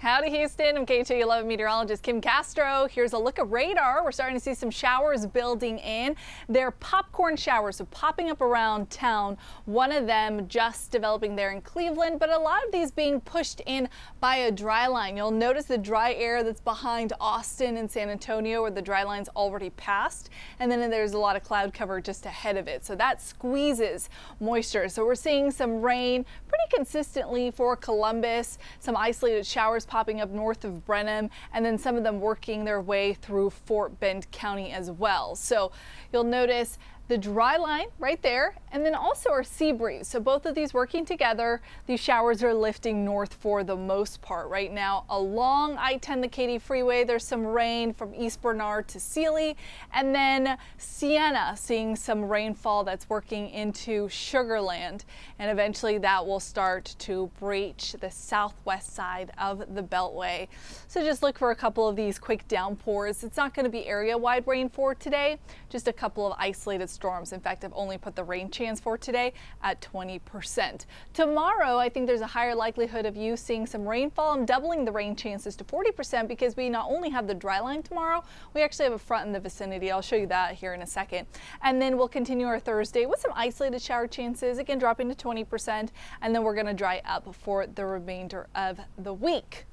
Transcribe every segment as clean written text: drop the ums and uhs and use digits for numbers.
Howdy Houston, I'm KHOU meteorologist Kim Castro. Here's a look at radar. We're starting to see some showers building in. They're popcorn showers, so popping up around town. One of them just developing there in Cleveland, but a lot of these being pushed in by a dry line. You'll notice the dry air that's behind Austin and San Antonio, where the dry line's already passed, and then there's a lot of cloud cover just ahead of it. So that squeezes moisture. So we're seeing some rain pretty consistently for Columbus, some isolated showers popping up north of Brenham, and then some of them working their way through Fort Bend County as well. So you'll notice the dry line right there, and then also our sea breeze. So both of these working together, these showers are lifting north for the most part. Right now along I-10, the Katy Freeway, there's some rain from East Bernard to Sealy, and then Sienna seeing some rainfall that's working into Sugar Land, and eventually that will start to breach the southwest side of the Beltway. So just look for a couple of these quick downpours. It's not going to be area-wide rain for today, just a couple of isolated storms. In fact, I've only put the rain chance for today at 20%. Tomorrow, I think there's a higher likelihood of you seeing some rainfall. I'm doubling the rain chances to 40% because we not only have the dry line tomorrow, we actually have a front in the vicinity. I'll show you that here in a second. And then we'll continue our Thursday with some isolated shower chances, again dropping to 20%, and then we're going to dry up for the remainder of the week.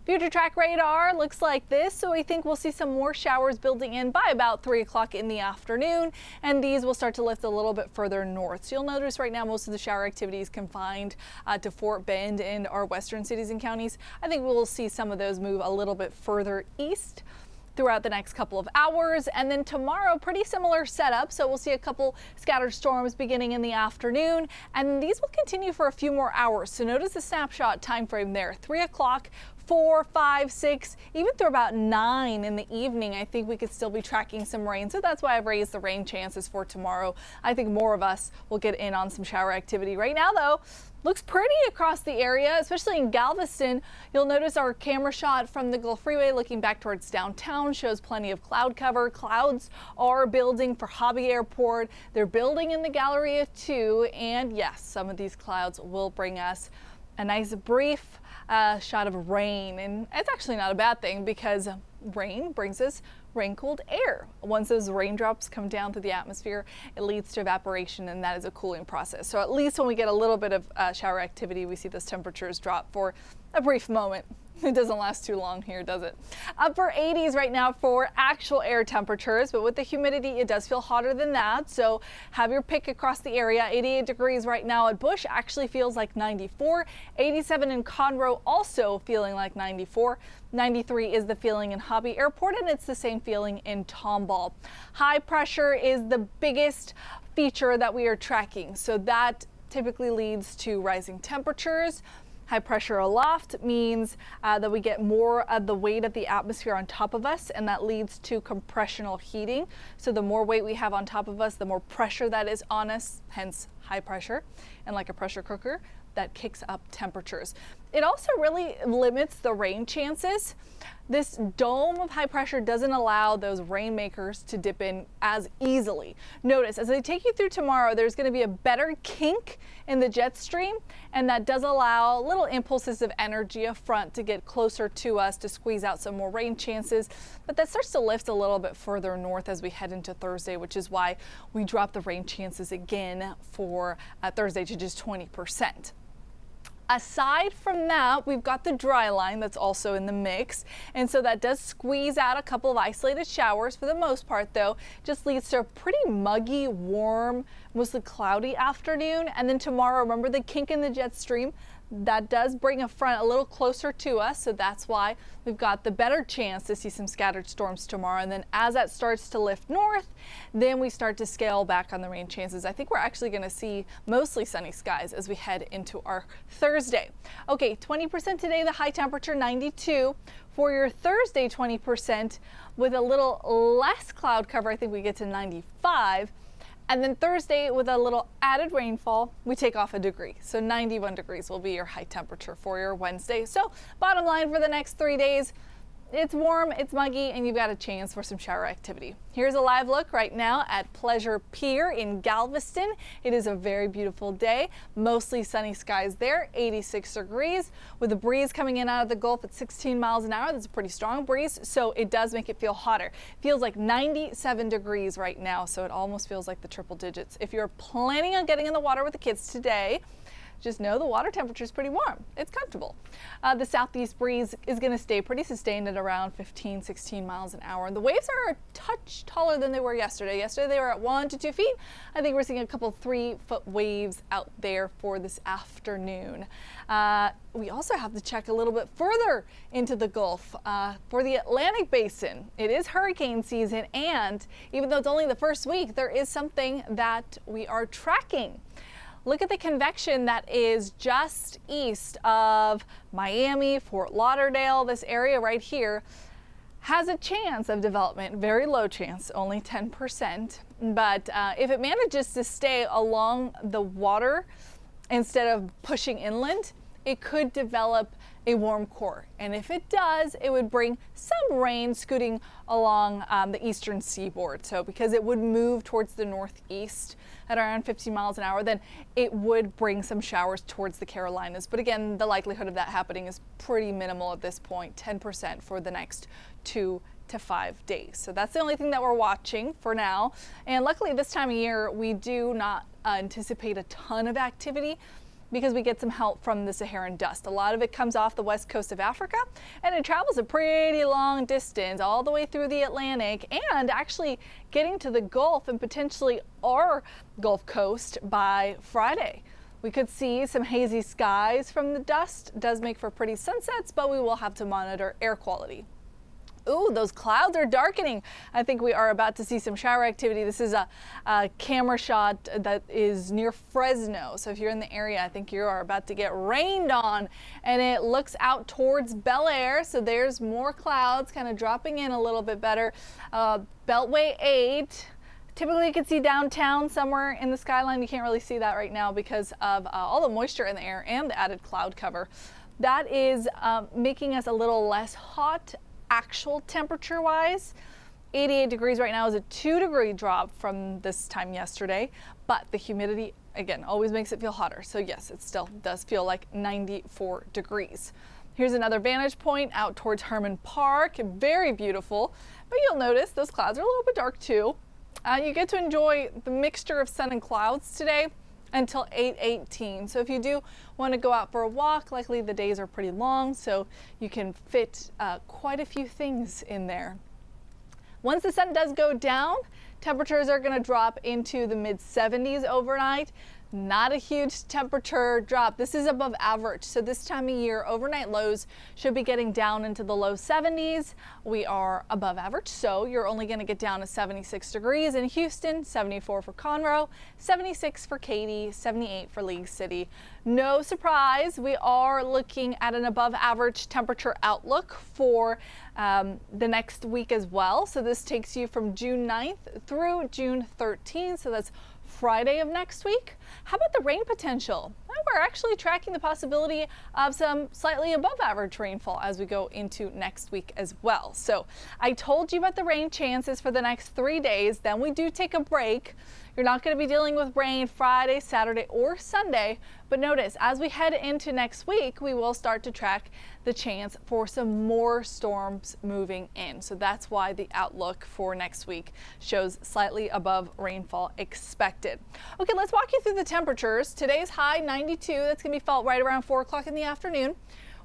Future track radar looks like this, so I think we'll see some more showers building in by about 3 o'clock in the afternoon, and these will start to lift a little bit further north. So you'll notice right now most of the shower activity is confined to Fort Bend and our western cities and counties. I think we'll see some of those move a little bit further east throughout the next couple of hours, and then tomorrow pretty similar setup. So we'll see a couple scattered storms beginning in the afternoon, and these will continue for a few more hours. So notice the snapshot time frame there, 3 o'clock, 4, 5, 6, even through about 9 in the evening. I think we could still be tracking some rain, so that's why I've raised the rain chances for tomorrow. I think more of us will get in on some shower activity. Right now though, looks pretty across the area, especially in Galveston. You'll notice our camera shot from the Gulf Freeway looking back towards downtown shows plenty of cloud cover. Clouds are building for Hobby Airport. They're building in the Galleria too, and yes, some of these clouds will bring us a nice brief shot of rain, and it's actually not a bad thing because rain brings us rain-cooled air. Once those raindrops come down through the atmosphere, it leads to evaporation, and that is a cooling process. So at least when we get a little bit of shower activity, we see those temperatures drop for a brief moment. It doesn't last too long here, does it? Upper 80s right now for actual air temperatures, but with the humidity, it does feel hotter than that. So have your pick across the area. 88 degrees right now at Bush actually feels like 94. 87 in Conroe also feeling like 94. 93 is the feeling in Hobby Airport, and it's the same feeling in Tomball. High pressure is the biggest feature that we are tracking. So that typically leads to rising temperatures. High pressure aloft means that we get more of the weight of the atmosphere on top of us, and that leads to compressional heating. So the more weight we have on top of us, the more pressure that is on us, hence high pressure. And like a pressure cooker, that kicks up temperatures. It also really limits the rain chances. This dome of high pressure doesn't allow those rainmakers to dip in as easily. Notice as I take you through tomorrow, there's going to be a better kink in the jet stream, and that does allow little impulses of energy up front to get closer to us to squeeze out some more rain chances. But that starts to lift a little bit further north as we head into Thursday, which is why we drop the rain chances again for Thursday to just 20%. Aside from that, we've got the dry line that's also in the mix, and so that does squeeze out a couple of isolated showers. For the most part though, just leads to a pretty muggy, warm, mostly cloudy afternoon. And then tomorrow, remember the kink in the jet stream? That does bring a front a little closer to us, so that's why we've got the better chance to see some scattered storms tomorrow. And then as that starts to lift north, then we start to scale back on the rain chances. I think we're actually going to see mostly sunny skies as we head into our Thursday. Okay, 20% today, the high temperature 92. For your Thursday, 20% with a little less cloud cover, I think we get to 95. And then Thursday, with a little added rainfall, we take off a degree. So 91 degrees will be your high temperature for your Wednesday. So bottom line for the next 3 days, It's warm, it's muggy, and you've got a chance for some shower activity. Here's a live look right now at Pleasure Pier in Galveston. It is a very beautiful day, mostly sunny skies there, 86 degrees, with a breeze coming in out of the Gulf at 16 miles an hour. That's a pretty strong breeze, so it does make it feel hotter. Feels like 97 degrees right now, so it almost feels like the triple digits. If you're planning on getting in the water with the kids today, just know the water temperature is pretty warm. It's comfortable. The southeast breeze is going to stay pretty sustained at around 15, 16 miles an hour. And the waves are a touch taller than they were yesterday. Yesterday they were at 1 to 2 feet. I think we're seeing a couple 3-foot waves out there for this afternoon. We also have to check a little bit further into the Gulf for the Atlantic Basin. It is hurricane season, and even though it's only the first week, there is something that we are tracking. Look at the convection that is just east of Miami, Fort Lauderdale. This area right here has a chance of development, very low chance, only 10%. But if it manages to stay along the water instead of pushing inland, it could develop a warm core. And if it does, it would bring some rain scooting along the eastern seaboard. So because it would move towards the northeast at around 15 miles an hour, then it would bring some showers towards the Carolinas. But again, the likelihood of that happening is pretty minimal at this point, 10% for the next 2 to 5 days. So that's the only thing that we're watching for now. And luckily this time of year, we do not anticipate a ton of activity, because we get some help from the Saharan dust. A lot of it comes off the west coast of Africa, and it travels a pretty long distance all the way through the Atlantic and actually getting to the Gulf and potentially our Gulf Coast by Friday. We could see some hazy skies from the dust. It does make for pretty sunsets, but we will have to monitor air quality. Ooh, those clouds are darkening. I think we are about to see some shower activity. This is a camera shot that is near Fresno. So if you're in the area, I think you are about to get rained on. And it looks out towards Bel Air. So there's more clouds kind of dropping in a little bit better. Beltway 8. Typically you can see downtown somewhere in the skyline. You can't really see that right now because of all the moisture in the air and the added cloud cover. That is making us a little less hot. Actual temperature wise, 88 degrees right now is a 2-degree drop from this time yesterday, but the humidity again always makes it feel hotter. So yes, it still does feel like 94 degrees. Here's another vantage point out towards Herman Park. Very beautiful, but you'll notice those clouds are a little bit dark too. You get to enjoy the mixture of sun and clouds today until 8:18. So if you do want to go out for a walk, likely the days are pretty long, so you can fit quite a few things in there. Once the sun does go down, temperatures are going to drop into the mid-70s overnight. Not a huge temperature drop. This is above average. So this time of year, overnight lows should be getting down into the low 70s. We are above average, so you're only going to get down to 76 degrees in Houston, 74 for Conroe, 76 for Katy, 78 for League City. No surprise, we are looking at an above average temperature outlook for the next week as well. So this takes you from June 9th through June 13th. So that's Friday of next week. How about the rain potential? Well, we're actually tracking the possibility of some slightly above average rainfall as we go into next week as well. So I told you about the rain chances for the next 3 days. Then we do take a break. You're not going to be dealing with rain Friday, Saturday, or Sunday. But notice, as we head into next week, we will start to track the chance for some more storms moving in. So that's why the outlook for next week shows slightly above rainfall expected. Okay, let's walk you through the temperatures. Today's high 92. That's going to be felt right around 4 o'clock in the afternoon.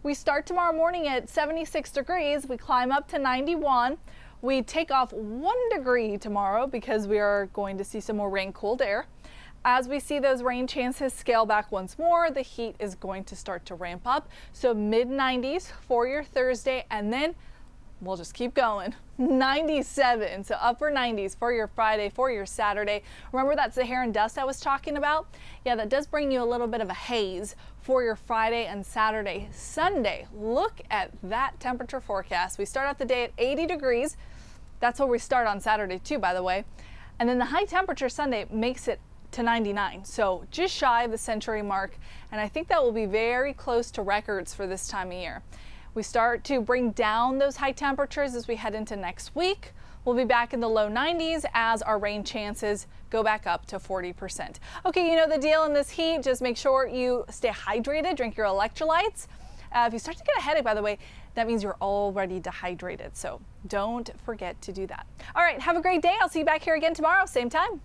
We start tomorrow morning at 76 degrees. We climb up to 91. We take off 1 degree tomorrow because we are going to see some more rain cooled air. As we see those rain chances scale back once more, the heat is going to start to ramp up. So mid-90s for your Thursday, and then we'll just keep going. 97, so upper 90s for your Friday, for your Saturday. Remember that Saharan dust I was talking about? Yeah, that does bring you a little bit of a haze for your Friday and Saturday. Sunday, look at that temperature forecast. We start out the day at 80 degrees. That's where we start on Saturday too, by the way. And then the high temperature Sunday makes it to 99, so just shy of the century mark, and I think that will be very close to records for this time of year. We start to bring down those high temperatures as we head into next week. We'll be back in the low 90s as our rain chances go back up to 40%. Okay, you know the deal in this heat. Just make sure you stay hydrated, drink your electrolytes. If you start to get a headache, by the way, that means you're already dehydrated. So don't forget to do that. All right, have a great day. I'll see you back here again tomorrow, same time.